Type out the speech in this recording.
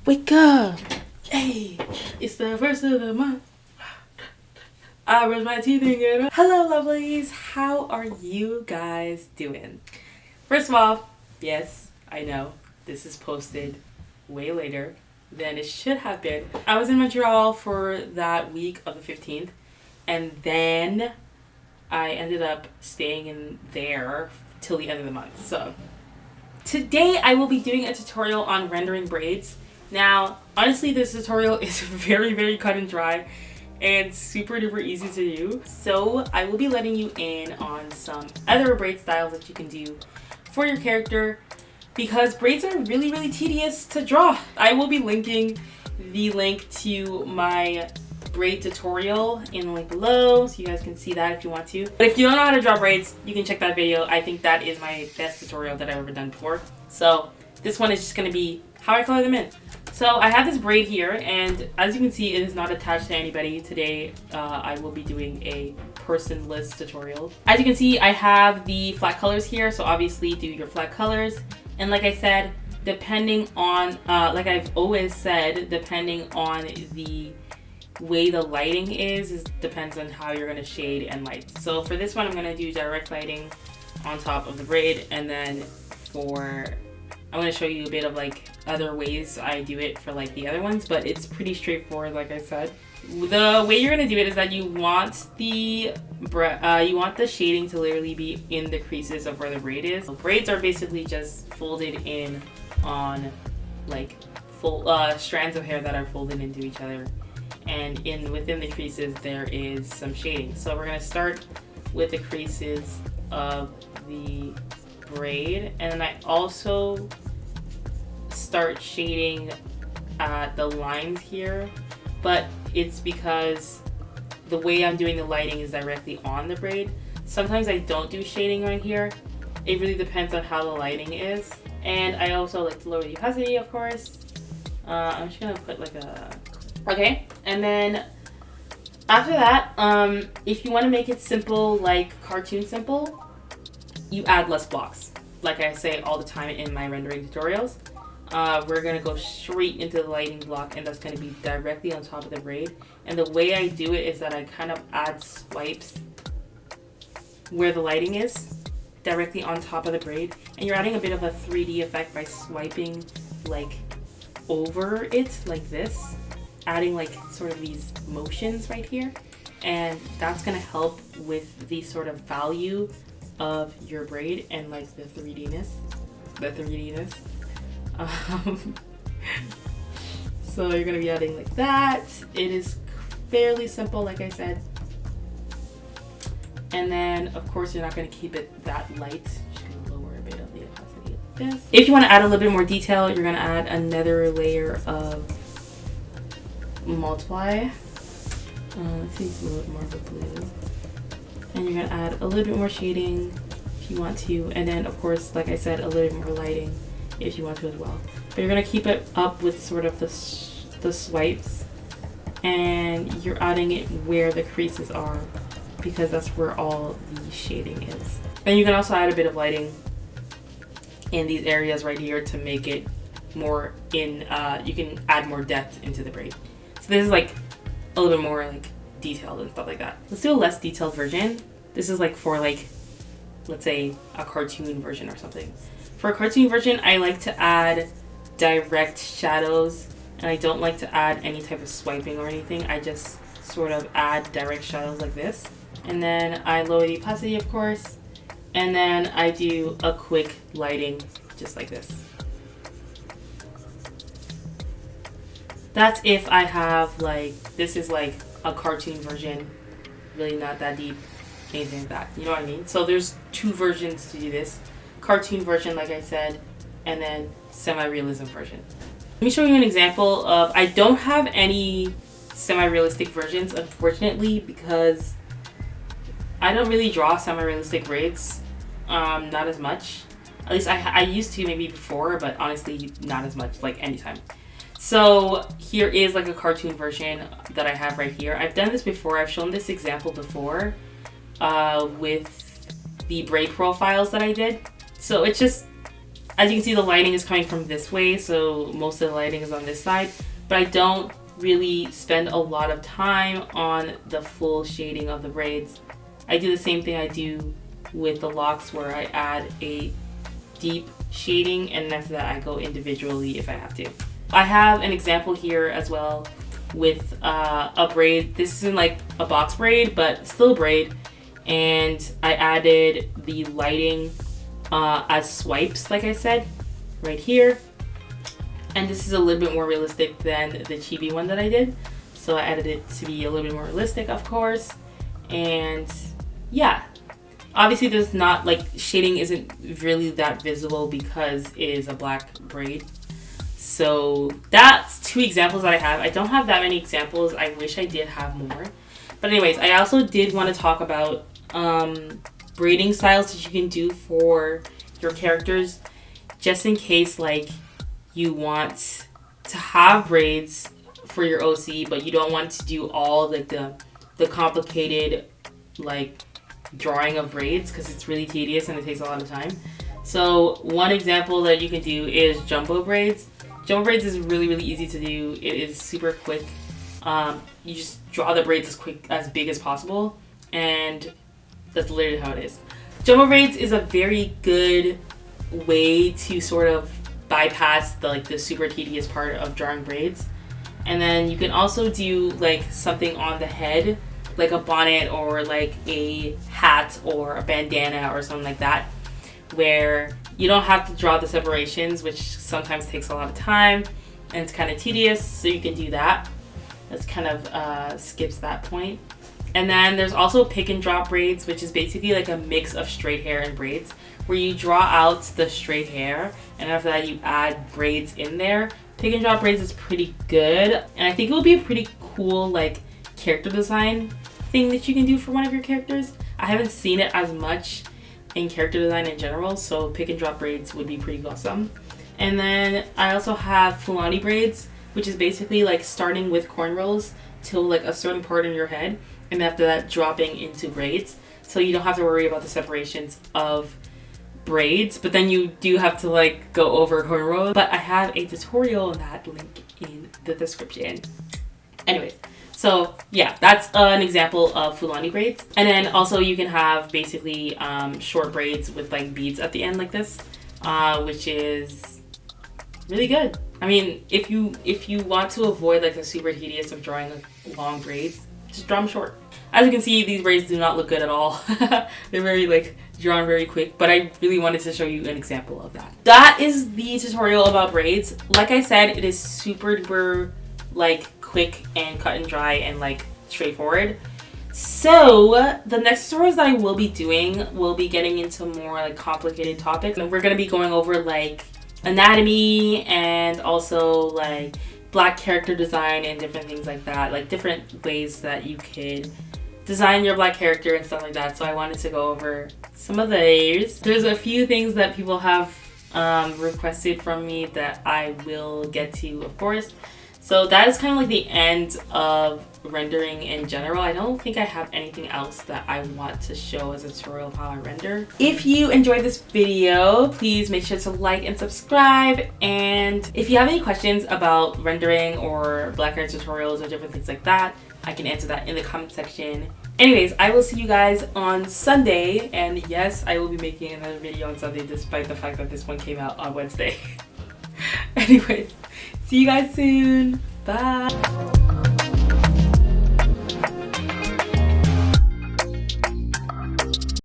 Wake up! Hey, it's the first of the month. I brush my teeth and get up. Hello, lovelies. How are you guys doing? First of all, yes, I know this is posted way later than it should have been. I was in Montreal for that week of the 15th, and then I ended up staying in there till the end of the month. So today I will be doing a tutorial on rendering braids. Now, honestly, this tutorial is very, very cut and dry and super duper easy to do. So I will be letting you in on some other braid styles that you can do for your character because braids are really, really tedious to draw. I will be linking the link to my braid tutorial in the link below so you guys can see that if you want to. But if you don't know how to draw braids, you can check that video. I think that is my best tutorial that I've ever done before. So this one is just going to be how I color them in. So I have this braid here, and as you can see, it is not attached to anybody. Today I will be doing a personless tutorial. As you can see, I have the flat colors here, so obviously do your flat colors. And like I said, depending on, like I've always said, depending on the way the lighting is depends on how you're going to shade and light. So for this one, I'm going to do direct lighting on top of the braid, and then I'm going to show you a bit of like other ways I do it for like the other ones, but it's pretty straightforward. Like I said, the way you're going to do it is that you want the shading to literally be in the creases of where the braid is. So braids are basically just folded in on like full strands of hair that are folded into each other, and within the creases there is some shading. So we're going to start with the creases of the braid, and then I also start shading the lines here, but it's because the way I'm doing the lighting is directly on the braid. Sometimes I don't do shading right here. It really depends on how the lighting is, and I also like to lower the opacity, of course. I'm just gonna put like okay, and then after that, if you want to make it simple, like cartoon simple, you add less blocks. Like I say all the time in my rendering tutorials, we're going to go straight into the lighting block, and that's going to be directly on top of the braid. And the way I do it is that I kind of add swipes where the lighting is, directly on top of the braid. And you're adding a bit of a 3D effect by swiping like over it like this, adding like sort of these motions right here. And that's going to help with the sort of value of your braid and like the 3D-ness. So you're gonna be adding like that. It is fairly simple, like I said. And then of course you're not gonna keep it that light. Just gonna lower a bit of the opacity like this. If you want to add a little bit more detail, you're gonna add another layer of multiply. Let's use a little bit more of a blue. And you're gonna add a little bit more shading if you want to, and then of course, like I said, a little bit more lighting if you want to as well. But you're gonna keep it up with sort of the swipes, and you're adding it where the creases are because that's where all the shading is. And you can also add a bit of lighting in these areas right here to make it more you can add more depth into the braid. So this is like a little bit more like detailed and stuff like that. Let's do a less detailed version. This is like for like, let's say a cartoon version or something. For a cartoon version, I like to add direct shadows, and I don't like to add any type of swiping or anything. I just sort of add direct shadows like this. And then I lower the opacity, of course, and then I do a quick lighting just like this. That's if I have like, this is like a cartoon version, really not that deep, anything like that, you know what I mean? So there's two versions to do this. Cartoon version, like I said, and then semi-realism version. Let me show you an example of, I don't have any semi-realistic versions, unfortunately, because I don't really draw semi-realistic braids, not as much. At least I used to maybe before, but honestly not as much, like anytime. So here is like a cartoon version that I have right here. I've done this before, I've shown this example before with the braid profiles that I did. So it's just, As you can see, the lighting is coming from this way, so most of the lighting is on this side, but I don't really spend a lot of time on the full shading of the braids. I do the same thing I do with the locks, where I add a deep shading, and after that I go individually if I have to. I have an example here as well with a braid. This isn't like a box braid, but still a braid, and I added the lighting as swipes, like I said, right here. And this is a little bit more realistic than the chibi one that I did, so I added it to be a little bit more realistic, of course. And yeah, obviously there's not, like, shading isn't really that visible because it is a black braid. So that's 2 examples that I have. I don't have that many examples. I wish I did have more. But anyways, I also did want to talk about braiding styles that you can do for your characters, just in case like you want to have braids for your OC, but you don't want to do all like the complicated like drawing of braids, because it's really tedious and it takes a lot of time. So one example that you can do is jumbo braids. Jumbo braids is really easy to do. It is super quick. You just draw the braids as big as possible, and that's literally how it is. Jumbo braids is a very good way to sort of bypass the super tedious part of drawing braids. And then you can also do like something on the head, like a bonnet or like a hat or a bandana or something like that, where you don't have to draw the separations, which sometimes takes a lot of time and it's kind of tedious, so you can do that. That's kind of skips that point. And then there's also pick and drop braids, which is basically like a mix of straight hair and braids, where you draw out the straight hair and after that you add braids in there. Pick and drop braids is pretty good, and I think it will be a pretty cool like character design thing that you can do for one of your characters. I haven't seen it as much in character design in general, so pick and drop braids would be pretty awesome. And then I also have Fulani braids, which is basically like starting with cornrows till like a certain part in your head, and after that dropping into braids, so you don't have to worry about the separations of braids, but then you do have to like go over cornrows. But I have a tutorial on that, link in the description. Anyways, so yeah, that's an example of Fulani braids. And then also you can have basically short braids with like beads at the end like this, which is really good. I mean, if you want to avoid like the super tedious of drawing like long braids, just draw them short. As you can see, these braids do not look good at all. They're very like drawn very quick, but I really wanted to show you an example of that. That is the tutorial about braids. Like I said, it is super duper like quick and cut and dry and like straightforward. So the next tutorials that I will be doing will be getting into more like complicated topics, and we're gonna be going over like anatomy and also like black character design and different things like that, like different ways that you could design your black character and stuff like that. So I wanted to go over some of those. There's a few things that people have requested from me that I will get to, of course. So that is kind of like the end of rendering in general. I don't think I have anything else that I want to show as a tutorial of how I render. If you enjoyed this video, please make sure to like and subscribe. And if you have any questions about rendering or black hair tutorials or different things like that, I can answer that in the comment section. Anyways, I will see you guys on Sunday. And yes, I will be making another video on Sunday despite the fact that this one came out on Wednesday. Anyways, see you guys soon. Bye.